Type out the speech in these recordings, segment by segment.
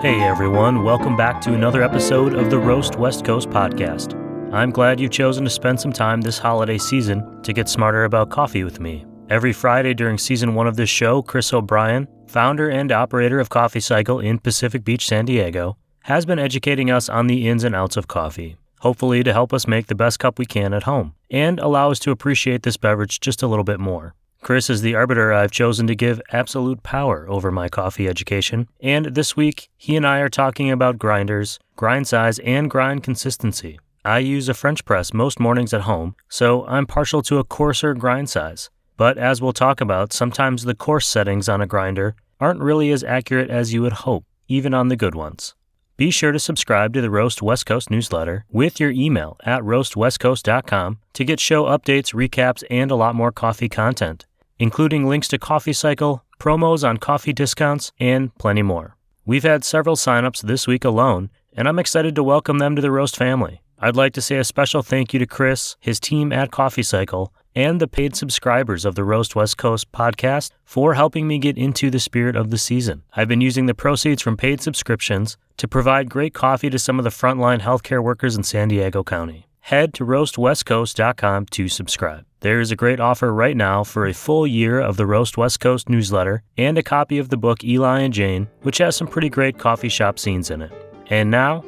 Hey everyone, welcome back to another episode of the Roast West Coast podcast. I'm glad you've chosen to spend some time this holiday season to get smarter about coffee with me. Every Friday during season 1 of this show, Chris O'Brien, founder and operator of Coffee Cycle in Pacific Beach, San Diego, has been educating us on the ins and outs of coffee, hopefully to help us make the best cup we can at home, and allow us to appreciate this beverage just a little bit more. Chris is the arbiter I've chosen to give absolute power over my coffee education, and this week, he and I are talking about grinders, grind size, and grind consistency. I use a French press most mornings at home, so I'm partial to a coarser grind size. But as we'll talk about, sometimes the coarse settings on a grinder aren't really as accurate as you would hope, even on the good ones. Be sure to subscribe to the Roast West Coast newsletter with your email at roastwestcoast.com to get show updates, recaps, and a lot more coffee content, including links to Coffee Cycle, promos on coffee discounts, and plenty more. We've had several signups this week alone, and I'm excited to welcome them to the Roast family. I'd like to say a special thank you to Chris, his team at Coffee Cycle, and the paid subscribers of the Roast West Coast podcast for helping me get into the spirit of the season. I've been using the proceeds from paid subscriptions to provide great coffee to some of the frontline healthcare workers in San Diego County. Head to roastwestcoast.com to subscribe. There is a great offer right now for a full year of the Roast West Coast newsletter and a copy of the book Eli and Jane, which has some pretty great coffee shop scenes in it. And now,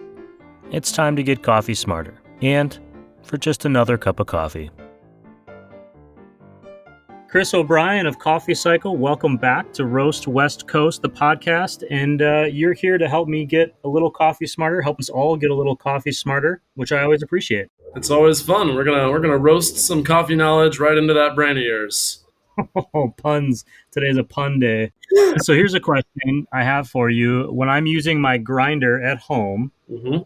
it's time to get coffee smarter, and for just another cup of coffee. Chris O'Brien of Coffee Cycle, welcome back to Roast West Coast, the podcast, and you're here to help me get a little coffee smarter, help us all get a little coffee smarter, which I always appreciate. It's always fun. We're gonna roast some coffee knowledge right into that brain of yours. Oh, puns. Today's a pun day. So here's a question I have for you. When I'm using my grinder at home,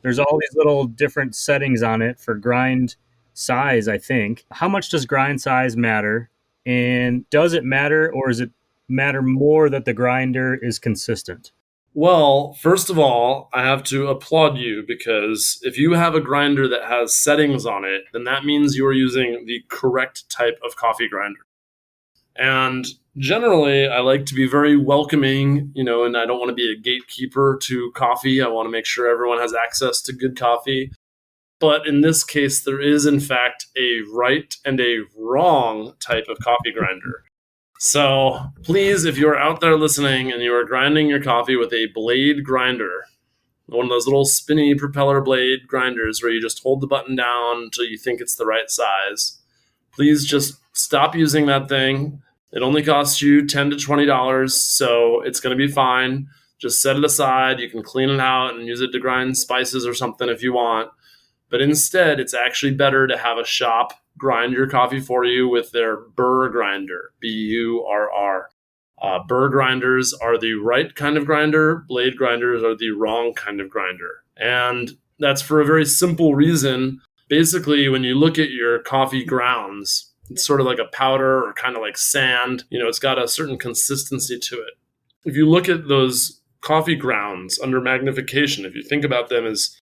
there's all these little different settings on it for grind size, I think. How much does grind size matter? And does it matter, or does it matter more that the grinder is consistent? Well, first of all, I have to applaud you, because if you have a grinder that has settings on it, then that means you are using the correct type of coffee grinder. And generally, I like to be very welcoming, and I don't want to be a gatekeeper to coffee. I want to make sure everyone has access to good coffee. But in this case, there is, in fact, a right and a wrong type of coffee grinder. So please, if you're out there listening and you are grinding your coffee with a blade grinder, one of those little spinny propeller blade grinders where you just hold the button down until you think it's the right size, please just stop using that thing. It only costs you $10 to $20, so it's going to be fine. Just set it aside. You can clean it out and use it to grind spices or something if you want. But instead, it's actually better to have a shop grind your coffee for you with their burr grinder, B-U-R-R. Burr grinders are the right kind of grinder. Blade grinders are the wrong kind of grinder. And that's for a very simple reason. Basically, when you look at your coffee grounds, it's sort of like a powder or kind of like sand. It's got a certain consistency to it. If you look at those coffee grounds under magnification, if you think about them as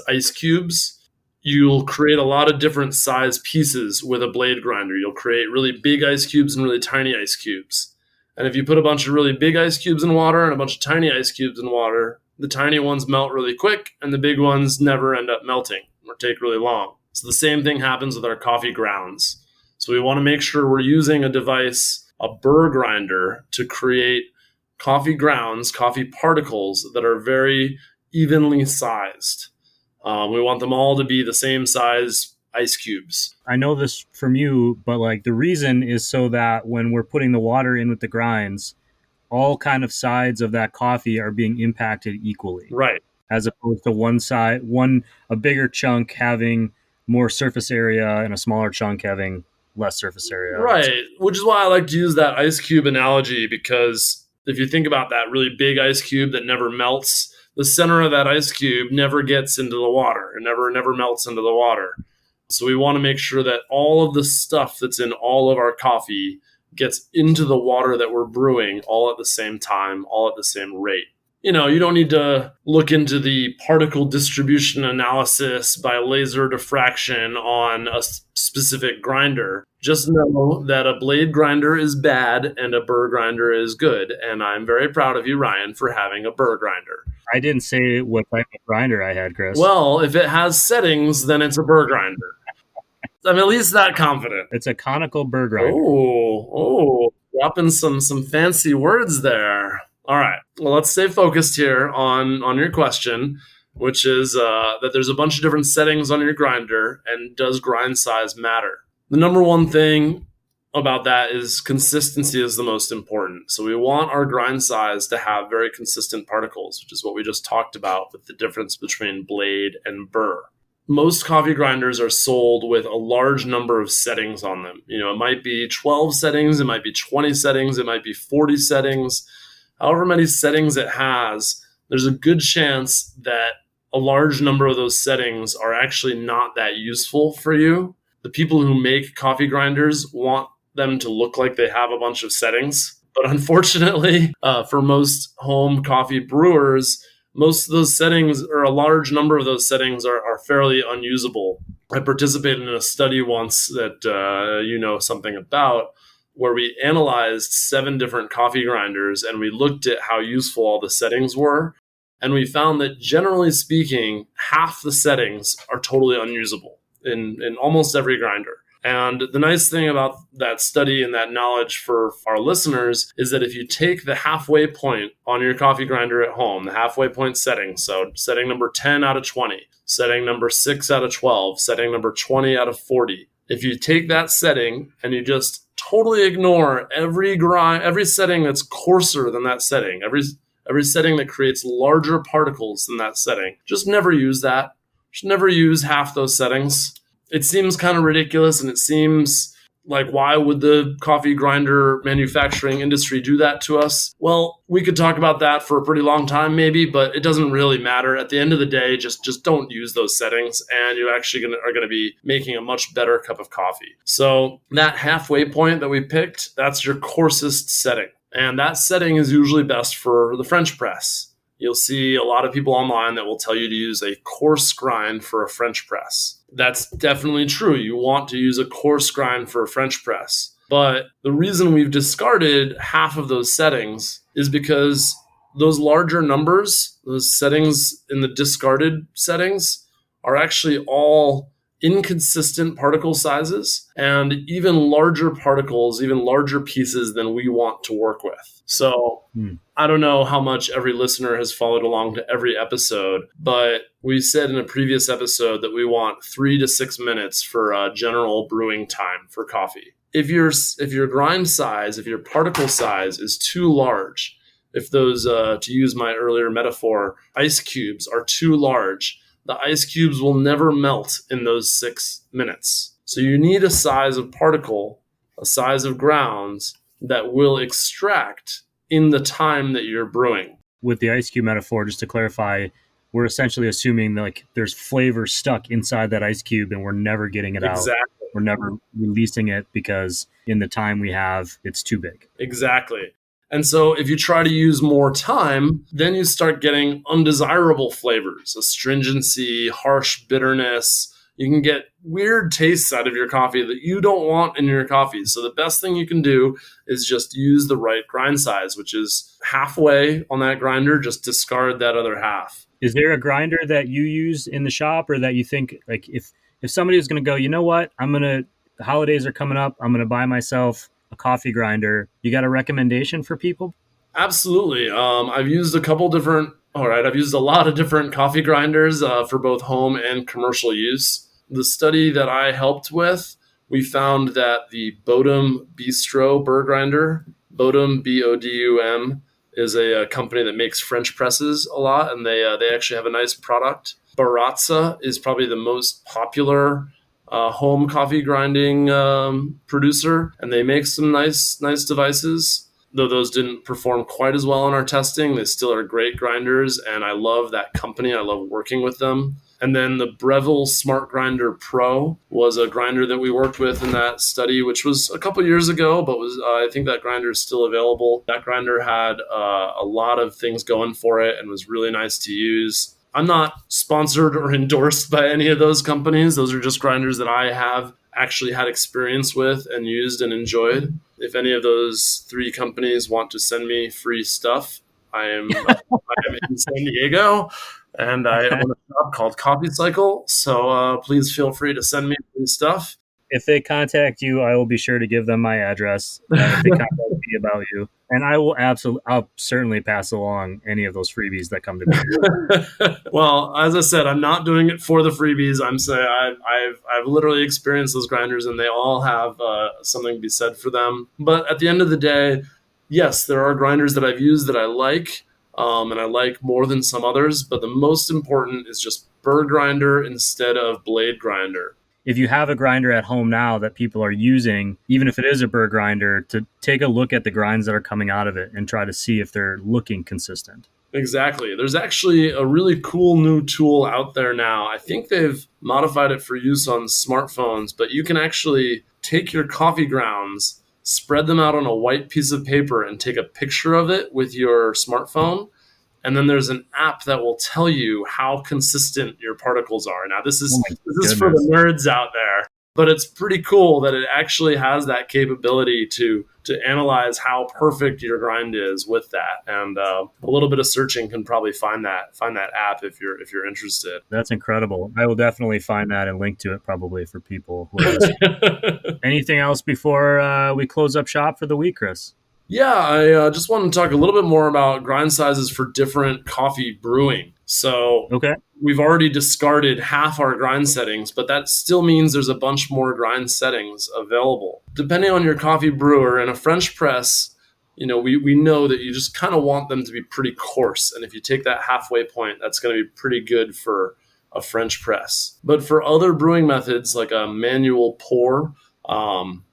ice cubes, you'll create a lot of different size pieces with a blade grinder. You'll create really big ice cubes and really tiny ice cubes. And if you put a bunch of really big ice cubes in water and a bunch of tiny ice cubes in water, the tiny ones melt really quick and the big ones never end up melting or take really long. So the same thing happens with our coffee grounds. So we want to make sure we're using a device, a burr grinder, to create coffee grounds, coffee particles that are very evenly sized. We want them all to be the same size ice cubes. I know this from you, but the reason is so that when we're putting the water in with the grinds, all kind of sides of that coffee are being impacted equally. Right. As opposed to a bigger chunk having more surface area and a smaller chunk having less surface area. Right. Which is why I like to use that ice cube analogy, because if you think about that really big ice cube that never melts, the center of that ice cube never gets into the water. It never melts into the water. So we want to make sure that all of the stuff that's in all of our coffee gets into the water that we're brewing all at the same time, all at the same rate. You don't need to look into the particle distribution analysis by laser diffraction on a specific grinder. Just know that a blade grinder is bad and a burr grinder is good. And I'm very proud of you, Ryan, for having a burr grinder. I didn't say what type of grinder I had, Chris. Well, if it has settings, then it's a burr grinder. I'm at least that confident. It's a conical burr grinder. Oh, dropping some fancy words there. All right. Well, let's stay focused here on your question, which is that there's a bunch of different settings on your grinder, and does grind size matter? The number one thing about that is consistency is the most important. So we want our grind size to have very consistent particles, which is what we just talked about with the difference between blade and burr. Most coffee grinders are sold with a large number of settings on them. It might be 12 settings, it might be 20 settings, it might be 40 settings. However many settings it has, there's a good chance that a large number of those settings are actually not that useful for you. The people who make coffee grinders want them to look like they have a bunch of settings. But unfortunately, for most home coffee brewers, most of those settings, or a large number of those settings, are fairly unusable. I participated in a study once that you know something about, where we analyzed 7 different coffee grinders and we looked at how useful all the settings were. And we found that, generally speaking, half the settings are totally unusable in almost every grinder. And the nice thing about that study and that knowledge for our listeners is that if you take the halfway point on your coffee grinder at home, the halfway point setting, so setting number 10 out of 20, setting number 6 out of 12, setting number 20 out of 40, if you take that setting and you just totally ignore every setting that's coarser than that setting, every setting that creates larger particles than that setting, just never use that. Just never use half those settings. It seems kind of ridiculous, and it seems like, why would the coffee grinder manufacturing industry do that to us? Well, we could talk about that for a pretty long time maybe, but it doesn't really matter. At the end of the day, just don't use those settings, and you actually are going to be making a much better cup of coffee. So that halfway point that we picked, that's your coarsest setting. And that setting is usually best for the French press. You'll see a lot of people online that will tell you to use a coarse grind for a French press. That's definitely true. You want to use a coarse grind for a French press. But the reason we've discarded half of those settings is because those larger numbers, those settings in the discarded settings, are actually all inconsistent particle sizes and even larger particles, even larger pieces than we want to work with. So I don't know how much every listener has followed along to every episode, but we said in a previous episode that we want 3 to 6 minutes for general brewing time for coffee. If your grind size, if your particle size is too large, if those, to use my earlier metaphor, ice cubes are too large, the ice cubes will never melt in those 6 minutes. So you need a size of particle, a size of grounds that will extract in the time that you're brewing. With the ice cube metaphor, just to clarify, we're essentially assuming that, like, there's flavor stuck inside that ice cube and we're never getting it out. We're never releasing it because in the time we have, it's too big. Exactly. And so if you try to use more time, then you start getting undesirable flavors, astringency, harsh bitterness. You can get weird tastes out of your coffee that you don't want in your coffee. So the best thing you can do is just use the right grind size, which is halfway on that grinder. Just discard that other half. Is there a grinder that you use in the shop, or that you think, like, if somebody is going to go, you know what, the holidays are coming up, I'm going to buy myself a coffee grinder, you got a recommendation for people? Absolutely. I've used I've used a lot of different coffee grinders for both home and commercial use. The study that I helped with, we found that the Bodum Bistro burr grinder, Bodum, Bodum, is a company that makes French presses a lot, and they actually have a nice product. Baratza is probably the most popular home coffee grinding producer, and they make some nice devices. Though those didn't perform quite as well in our testing, they still are great grinders, and I love that company. I love working with them. And then the Breville Smart Grinder Pro was a grinder that we worked with in that study, which was a couple years ago, but I think that grinder is still available. That grinder had a lot of things going for it and was really nice to use. I'm not sponsored or endorsed by any of those companies. Those are just grinders that I have actually had experience with and used and enjoyed. If any of those 3 companies want to send me free stuff, I am in San Diego, and I own a shop called Coffee Cycle. So please feel free to send me free stuff. If they contact you, I will be sure to give them my address. If they contact me about you, and I'll certainly pass along any of those freebies that come to me. Well, as I said, I'm not doing it for the freebies. I'm saying I've literally experienced those grinders, and they all have something to be said for them. But at the end of the day, yes, there are grinders that I've used that I like, and I like more than some others. But the most important is just burr grinder instead of blade grinder. If you have a grinder at home now that people are using, even if it is a burr grinder, to take a look at the grinds that are coming out of it and try to see if they're looking consistent. Exactly. There's actually a really cool new tool out there now. I think they've modified it for use on smartphones, but you can actually take your coffee grounds, spread them out on a white piece of paper, and take a picture of it with your smartphone. And then there's an app that will tell you how consistent your particles are. Now, this is for the nerds out there, but it's pretty cool that it actually has that capability to analyze how perfect your grind is with that. And a little bit of searching can probably find that app if you're interested. That's incredible. I will definitely find that and link to it probably for people who are listening. Anything else before we close up shop for the week, Chris? Yeah, I just want to talk a little bit more about grind sizes for different coffee brewing. So We've already discarded half our grind settings, but that still means there's a bunch more grind settings available. Depending on your coffee brewer, in a French press, we know that you just kind of want them to be pretty coarse. And if you take that halfway point, that's going to be pretty good for a French press. But for other brewing methods, like a manual pour,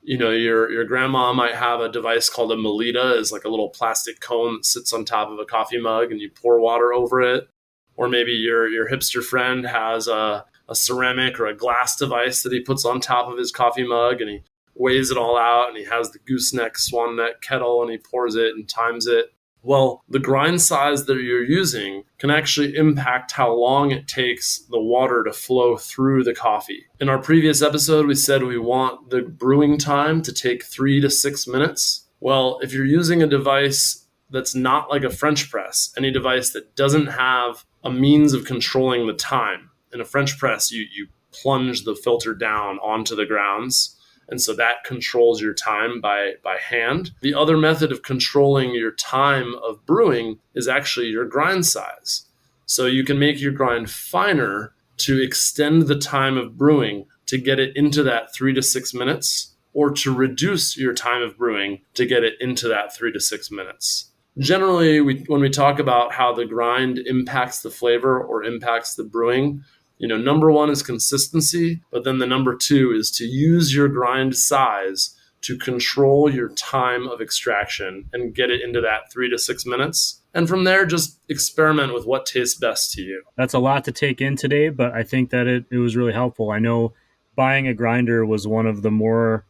your grandma might have a device called a Melita. Is like a little plastic cone that sits on top of a coffee mug and you pour water over it. Or maybe your hipster friend has a ceramic or a glass device that he puts on top of his coffee mug, and he weighs it all out, and he has the gooseneck, swan neck kettle, and he pours it and times it. Well, the grind size that you're using can actually impact how long it takes the water to flow through the coffee. In our previous episode, we said we want the brewing time to take 3 to 6 minutes. Well, if you're using a device that's not like a French press, any device that doesn't have a means of controlling the time. In a French press, you plunge the filter down onto the grounds, and so that controls your time by hand. The other method of controlling your time of brewing is actually your grind size. So you can make your grind finer to extend the time of brewing to get it into that 3 to 6 minutes, or to reduce your time of brewing to get it into that 3 to 6 minutes. Generally, when we talk about how the grind impacts the flavor or impacts the brewing, number one is consistency, but then the number two is to use your grind size to control your time of extraction and get it into that 3 to 6 minutes. And from there, just experiment with what tastes best to you. That's a lot to take in today, but I think that it was really helpful. I know buying a grinder was one of the more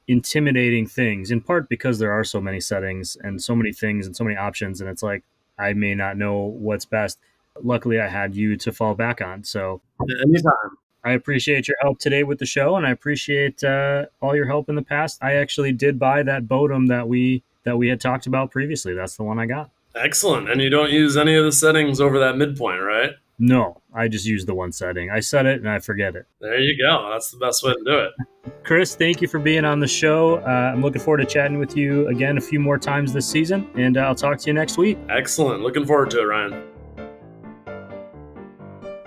intimidating things, in part because there are so many settings and so many things and so many options, and it's like I may not know what's best. Luckily, I had you to fall back on. So anytime. I appreciate your help today with the show, and I appreciate all your help in the past. I actually did buy that Bodum that we had talked about previously. That's the one I got. Excellent. And you don't use any of the settings over that midpoint, right? No, I just use the one setting. I set it and I forget it. There you go. That's the best way to do it. Chris, thank you for being on the show. I'm looking forward to chatting with you again a few more times this season, and I'll talk to you next week. Excellent. Looking forward to it, Ryan.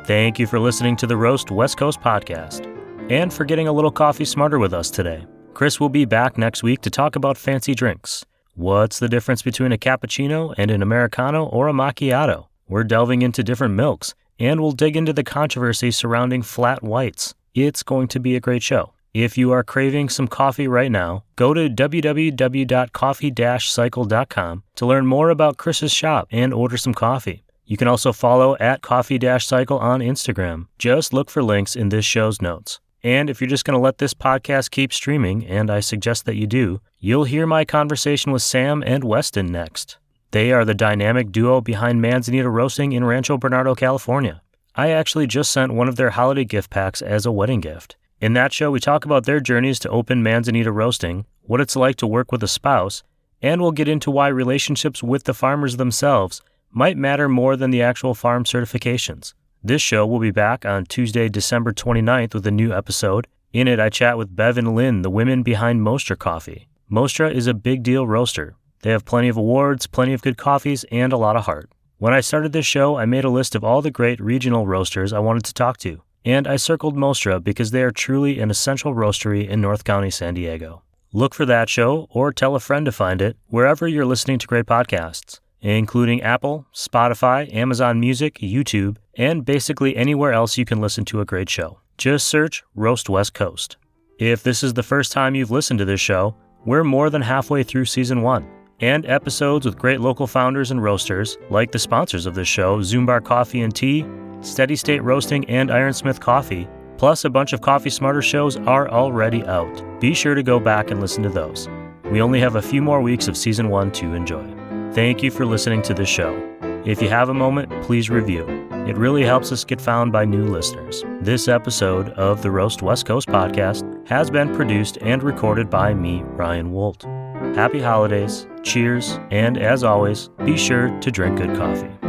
Thank you for listening to the Roast West Coast podcast and for getting a little coffee smarter with us today. Chris will be back next week to talk about fancy drinks. What's the difference between a cappuccino and an Americano or a macchiato? We're delving into different milks, and we'll dig into the controversy surrounding flat whites. It's going to be a great show. If you are craving some coffee right now, go to www.coffee-cycle.com to learn more about Chris's shop and order some coffee. You can also follow at Coffee-Cycle on Instagram. Just look for links in this show's notes. And if you're just going to let this podcast keep streaming, and I suggest that you do, you'll hear my conversation with Sam and Weston next. They are the dynamic duo behind Manzanita Roasting in Rancho Bernardo, California. I actually just sent one of their holiday gift packs as a wedding gift. In that show, we talk about their journeys to open Manzanita Roasting, what it's like to work with a spouse, and we'll get into why relationships with the farmers themselves might matter more than the actual farm certifications. This show will be back on Tuesday, December 29th with a new episode. In it, I chat with Bev and Lynn, the women behind Mostra Coffee. Mostra is a big deal roaster. They have plenty of awards, plenty of good coffees, and a lot of heart. When I started this show, I made a list of all the great regional roasters I wanted to talk to, and I circled Mostra because they are truly an essential roastery in North County, San Diego. Look for that show, or tell a friend to find it, wherever you're listening to great podcasts, including Apple, Spotify, Amazon Music, YouTube, and basically anywhere else you can listen to a great show. Just search Roast West Coast. If this is the first time you've listened to this show, we're more than halfway through Season 1, and episodes with great local founders and roasters, like the sponsors of this show, Zoombar Coffee and Tea, Steady State Roasting, and Ironsmith Coffee, plus a bunch of Coffee Smarter shows are already out. Be sure to go back and listen to those. We only have a few more weeks of Season 1 to enjoy. Thank you for listening to this show. If you have a moment, please review. It really helps us get found by new listeners. This episode of the Roast West Coast podcast has been produced and recorded by me, Ryan Wolt. Happy holidays, cheers, and as always, be sure to drink good coffee.